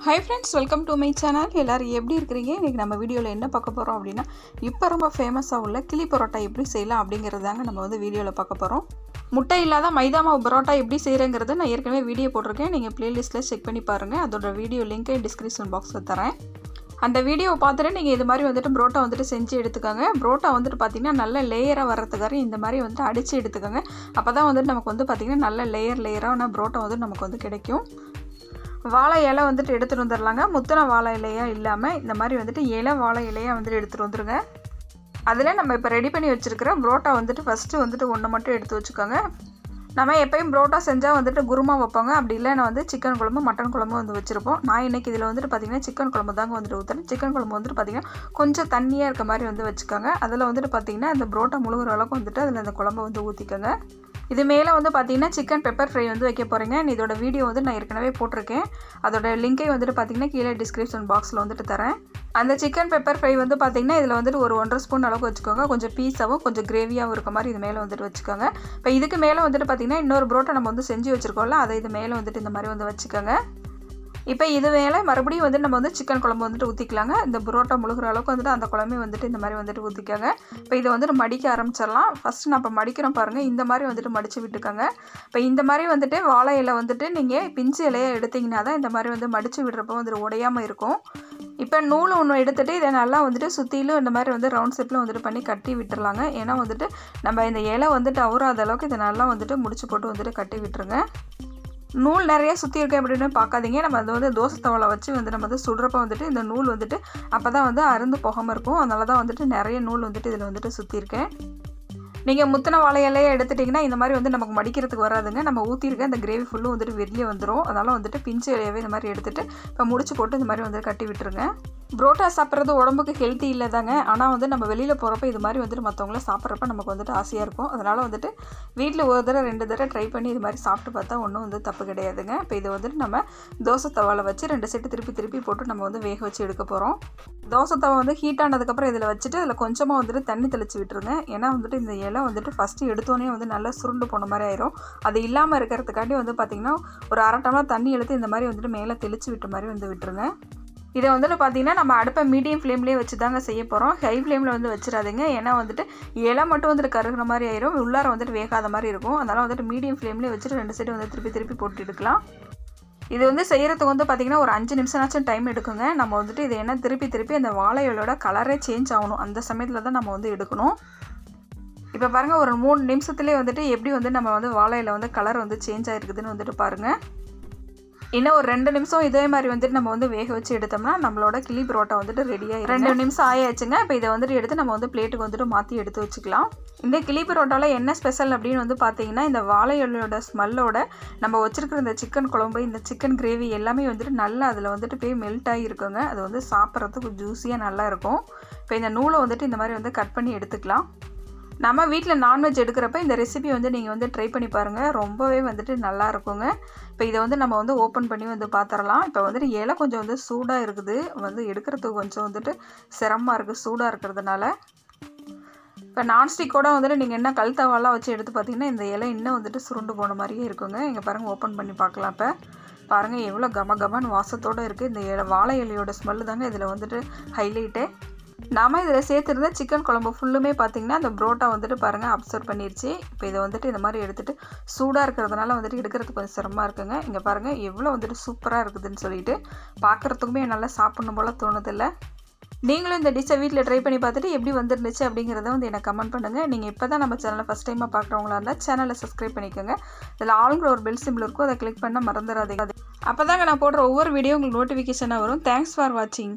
Hi friends, welcome to my channel. எல்லாரும் எப்படி இருக்கீங்க? இன்னைக்கு நம்ம வீடியோல என்ன பார்க்க போறோம் அப்படினா இப்போ ரொம்ப ஃபேமஸா உள்ள கிளி பரோட்டா எப்படி செய்யலாம் அப்படிங்கறதாங்க நம்ம வந்து வீடியோல பார்க்க போறோம். முட்டை இல்லாத மைதா மாவு பரோட்டா எப்படி செய்யறங்கறத நான் ஏற்கனவே வீடியோ போட்டுருக்கேன். நீங்க பிளேலிஸ்ட்ல செக் பண்ணி பாருங்க. அதோட வீடியோ லிங்க் டிஸ்கிரிப்ஷன் பாக்ஸ்ல தரேன். அந்த வீடியோவை பார்த்துட்டு நீங்க இது மாதிரி வந்துட்டு பரோட்டா வந்துட்டு செஞ்சு எடுத்துக்கங்க. பரோட்டா வந்துட்டு பாத்தீங்கன்னா நல்ல லேயரா வரதுக்காக இந்த மாதிரி வந்து அடிச்சு எடுத்துக்கங்க. அப்பதான் வந்துட்டு நமக்கு வந்து பாத்தீங்கன்னா நல்ல லேயரான பரோட்டா வந்து நமக்கு வந்து கிடைக்கும். வாழை இலை வந்துட்டு எடுத்துட்டு வந்துடலாங்க. முத்தின வாழை இலையா இல்லாமல் இந்த மாதிரி வந்துட்டு இலை வாழை இலையாக வந்துட்டு எடுத்துகிட்டு வந்துருங்க. அதில் நம்ம இப்போ ரெடி பண்ணி வச்சுருக்கிற பரோட்டா வந்துட்டு ஃபஸ்ட்டு வந்துட்டு ஒன்று மட்டும் எடுத்து வச்சுக்கோங்க. நம்ம எப்போயும் பரோட்டா செஞ்சால் வந்துட்டு குருமா வைப்பாங்க. அப்படி இல்லைன்னா வந்து சிக்கன் குழம்பு மட்டன் குழம்பு வந்து வச்சுருப்போம். நான் இன்றைக்கி இதில் வந்துட்டு பார்த்திங்கன்னா சிக்கன் குழம்பு தாங்க வந்துட்டு ஊற்றுறேன். சிக்கன் குழம்பு வந்துட்டு பார்த்திங்கன்னா கொஞ்சம் தண்ணியாக இருக்க மாதிரி வந்து வச்சுக்கோங்க. அதில் வந்துட்டு பார்த்திங்கன்னா அந்த பரோட்டா முழுகிற அளவுக்கு வந்துட்டு அதில் அந்த குழம்பு வந்து ஊற்றிக்கோங்க. இது மேலே வந்து பார்த்தீங்கன்னா சிக்கன் பெப்பர் ஃப்ரை வந்து வைக்க போகிறீங்க. இதோட வீடியோ வந்து நான் ஏற்கனவே போட்டிருக்கேன். அதோட லிங்கை வந்துட்டு பார்த்தீங்கன்னா கீழே டிஸ்கிரிப்ஷன் பாக்ஸில் வந்துட்டு தரேன். அந்த சிக்கன் பெப்பர் ஃப்ரை வந்து பார்த்தீங்கன்னா இதில் வந்துட்டு ஒரு 1.5 ஸ்பூன் அளவுக்கு வச்சுக்கோங்க. கொஞ்சம் பீஸாகவும் கொஞ்சம் கிரேவியாகவும் இருக்க மாதிரி இது மேலே வந்துட்டு வச்சுக்கோங்க. இப்போ இதுக்கு மேலே வந்துட்டு பார்த்தீங்கன்னா இன்னொரு பரோட்டா நம்ம வந்து செஞ்சு வச்சுருக்கோம்ல, அதை இது மேலே வந்துட்டு இந்த மாதிரி வந்து வச்சுக்கோங்க. இப்போ இது மேலே மறுபடியும் வந்து நம்ம வந்து சிக்கன் குழம்பு வந்துட்டு ஊற்றிக்கலாங்க. இந்த பரோட்டா முழுகிற அளவுக்கு வந்துட்டு அந்த குழம்பே வந்துட்டு இந்த மாதிரி வந்துட்டு ஊற்றிக்கோங்க. இப்போ இதை வந்துட்டு மடிக்க ஆரம்பிச்சிடலாம். ஃபஸ்ட்டு நான் இப்போ மடிக்கிறோம் பாருங்கள். இந்த மாதிரி வந்துட்டு மடித்து விட்டுக்கோங்க. இப்போ இந்த மாதிரி வந்துட்டு வாழை இலை வந்துட்டு நீங்கள் பிஞ்சு இலையை எடுத்திங்கன்னா தான் இந்த மாதிரி வந்து மடித்து விடுறப்போ வந்துட்டு உடையாமல் இருக்கும். இப்போ நூல் ஒன்று எடுத்துகிட்டு இதை நல்லா வந்துட்டு சுற்றிலும் இந்த மாதிரி வந்து ரவுண்ட் ஷேப்பில் வந்துட்டு பண்ணி கட்டி விட்டுறலாங்க. ஏன்னா வந்துட்டு நம்ம இந்த இலை வந்துட்டு அவுறாத அளவுக்கு இதை நல்லா வந்துட்டு முடிச்சு போட்டு வந்துட்டு கட்டி விட்டுருங்க. நூல் நிறைய சுற்றி இருக்கு அப்படின்னு பார்க்காதீங்க. நம்ம அது வந்து தோசை தவாலை வச்சு வந்து நம்ம வந்து சுடுறப்ப வந்துட்டு இந்த நூல் வந்துட்டு அப்போ தான் வந்து அருந்து போகாமல் இருக்கும். அதனால தான் வந்துட்டு நிறைய நூல் வந்துட்டு இதில் வந்துட்டு சுற்றிருக்கேன். நீங்கள் முத்தின வாழை இலையை எடுத்துட்டிங்கன்னா இந்த மாதிரி வந்து நமக்கு மடிக்கிறதுக்கு வராதுங்க. நம்ம ஊற்றிருக்க இந்த கிரேவி ஃபுல்லும் வந்துட்டு வெளியே வந்துடும். அதனால் வந்துட்டு பிஞ்சு இலையவே இந்த மாதிரி எடுத்துகிட்டு இப்போ முடிச்சு போட்டு இந்த மாதிரி வந்துட்டு கட்டி விட்டுருங்க. பரோட்டா சாப்பிட்றது உடம்புக்கு ஹெல்த்தி இல்லை தாங்க. ஆனால் வந்து நம்ம வெளியில் போகிறப்ப இது மாதிரி வந்துட்டு மற்றவங்கள சாப்பிட்றப்ப நமக்கு வந்துட்டு ஆசையாக இருக்கும். அதனால் வந்துட்டு வீட்டில் ஒரு தடவை 2 தடவை ட்ரை பண்ணி இது மாதிரி சாப்பிட்டு பார்த்தா ஒன்றும் வந்து தப்பு கிடையாதுங்க. இப்போ இதை வந்துட்டு நம்ம தோசை தவாவில் வச்சு 2 செட்டு திருப்பி போட்டு நம்ம வந்து வேக வச்சு எடுக்க போகிறோம். தோசை தவா வந்து ஹீட் ஆனதுக்கப்புறம் இதில் வச்சுட்டு அதில் கொஞ்சமாக வந்துட்டு தண்ணி தெளித்து விட்டுருங்க. ஏன்னா வந்துட்டு இந்த இலை வந்துட்டு ஃபஸ்ட்டு எடுத்தோன்னே வந்து நல்லா சுருண்டு போன மாதிரி ஆயிரும். அது இல்லாமல் இருக்கிறதுக்காண்டி வந்து பார்த்திங்கன்னா ஒரு 1/2 டம்ளர் தண்ணி எடுத்து இந்த மாதிரி வந்துட்டு மேலே தெளித்து விட்ட மாதிரி வந்து விட்டுருங்க. இதை வந்துட்டு பார்த்திங்கன்னா நம்ம அடுப்பை மீடியம் ஃப்ளேம்லேயே வச்சு தாங்க செய்ய போகிறோம். ஹை ஃப்ளேமில் வந்து வச்சிடாதீங்க. ஏன்னா வந்துட்டு இலை மட்டும் வந்துட்டு கருகிற மாதிரி ஆயிரும், உள்ளார வந்துட்டு வேகாத மாதிரி இருக்கும். அதனால் வந்துட்டு மீடியம் ஃப்ளேம்லேயே வச்சுட்டு 2 சைடு வந்து திருப்பி போட்டு எடுக்கலாம். இது வந்து செய்கிறதுக்கு வந்து பார்த்திங்கன்னா ஒரு 5 நிமிஷம்னாச்சும் டைம் எடுக்குங்க. நம்ம வந்துட்டு இதை என்ன திருப்பி அந்த வாழை இலையோட கலரே சேஞ்ச் ஆகணும். அந்த சமயத்தில் தான் நம்ம வந்து எடுக்கணும். இப்போ பாருங்கள், ஒரு 3 நிமிஷத்துலேயே வந்துட்டு எப்படி வந்து நம்ம வந்து வாழை இலை வந்து கலர் வந்து சேஞ்ச் ஆகிருக்குதுன்னு வந்துட்டு பாருங்கள். இன்னும் ஒரு 2 நிமிஷம் இதே மாதிரி வந்துட்டு நம்ம வந்து வேக வச்சு எடுத்தோம்னா நம்மளோட கிளி பரோட்டா வந்துட்டு ரெடியாக 2 நிமிஷம் ஆயாச்சுங்க. இப்போ இதை வந்துட்டு எடுத்து நம்ம வந்து பிளேட்டுக்கு வந்துட்டு மாற்றி எடுத்து வச்சுக்கலாம். இந்த கிளி பரோட்டாவில் என்ன ஸ்பெஷல் அப்படின்னு வந்து பார்த்தீங்கன்னா இந்த வாழை இலையோட ஸ்மெல்லோட நம்ம வச்சுருக்கிற இந்த சிக்கன் குழம்பு, இந்த சிக்கன் கிரேவி எல்லாமே வந்துட்டு நல்லா அதில் வந்துட்டு போய் மெல்ட் ஆகிருக்குங்க. அது வந்து சாப்பிட்றதுக்கு ஜூஸியாக நல்லா இருக்கும். இப்போ இந்த நூலை வந்துட்டு இந்த மாதிரி வந்து கட் பண்ணி எடுத்துக்கலாம். நம்ம வீட்டில் நான்வெஜ் எடுக்கிறப்ப இந்த ரெசிபி வந்து நீங்கள் வந்து ட்ரை பண்ணி பாருங்கள். ரொம்பவே வந்துட்டு நல்லா இருக்குங்க. இப்போ இதை வந்து நம்ம வந்து ஓப்பன் பண்ணி வந்து பார்த்துடலாம். இப்போ வந்துட்டு இலை கொஞ்சம் வந்து சூடாக இருக்குது. வந்து எடுக்கிறதுக்கு கொஞ்சம் வந்துட்டு சிரமமாக இருக்குது சூடாக இருக்கிறதுனால. இப்போ நான்ஸ்டிக்கோட வந்துட்டு நீங்கள் என்ன கல் தவாலாம் வச்சு எடுத்து பார்த்தீங்கன்னா இந்த இலை இன்னும் வந்துட்டு சுருண்டு போன மாதிரியே இருக்குங்க. இங்கே பாருங்கள், ஓப்பன் பண்ணி பார்க்கலாம். இப்போ பாருங்கள் எவ்வளோ கமகமன்னு வாசத்தோடு இருக்குது. இந்த வாழை இலையோட ஸ்மெல்லு தாங்க இதில் வந்துட்டு ஹைலைட்டே. நாம் இதில் சேர்த்துருந்த சிக்கன் குழம்பு ஃபுல்லுமே பார்த்திங்கன்னா அந்த பரோட்டா வந்துட்டு பாருங்கள் அப்சர்வ் பண்ணிடுச்சு. இப்போ இதை வந்துட்டு இந்த மாதிரி எடுத்துகிட்டு சூடாக இருக்கிறதுனால வந்துட்டு எடுக்கிறதுக்கு கொஞ்சம் சிரமமாக இருக்குங்க. இங்கே பாருங்கள் எவ்வளோ வந்துட்டு சூப்பராக இருக்குதுன்னு சொல்லிட்டு பார்க்குறதுக்குமே நல்லா சாப்பிடணும் போல் தோணுதில்ல. நீங்களும் இந்த டிஷ்ஷை வீட்டில் ட்ரை பண்ணி பார்த்துட்டு எப்படி வந்துருந்துச்சு அப்படிங்கிறத வந்து எனக்கு கமெண்ட் பண்ணுங்கள். நீங்கள் இப்போ தான் நம்ம சேனலை ஃபஸ்ட் டைமாக பார்க்குறவங்களா இருந்தால் சேனலை சப்ஸ்கிரைப் பண்ணிக்கோங்க. இதில் ஆளுங்கிற ஒரு பெல் சிம்பிள் இருக்கும், அதை கிளிக் பண்ண மறந்துடாதீங்க. அப்போ தாங்க நான் போடுற ஒவ்வொரு வீடியோ உங்களுக்கு நோட்டிஃபிகேஷனாக வரும். தேங்க்ஸ் ஃபார் வாட்சிங்.